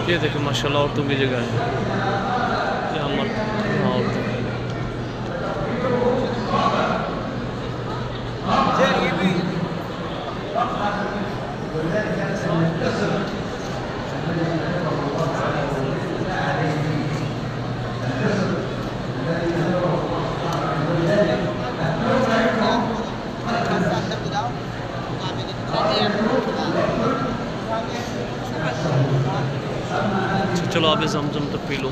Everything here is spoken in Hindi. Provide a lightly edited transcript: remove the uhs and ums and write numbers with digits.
ये देखें माशाल्लाह औरतों की जगह है, यहाँ मर्द यहाँ औरतों की। चलो आप ज़मज़म तक पी लो।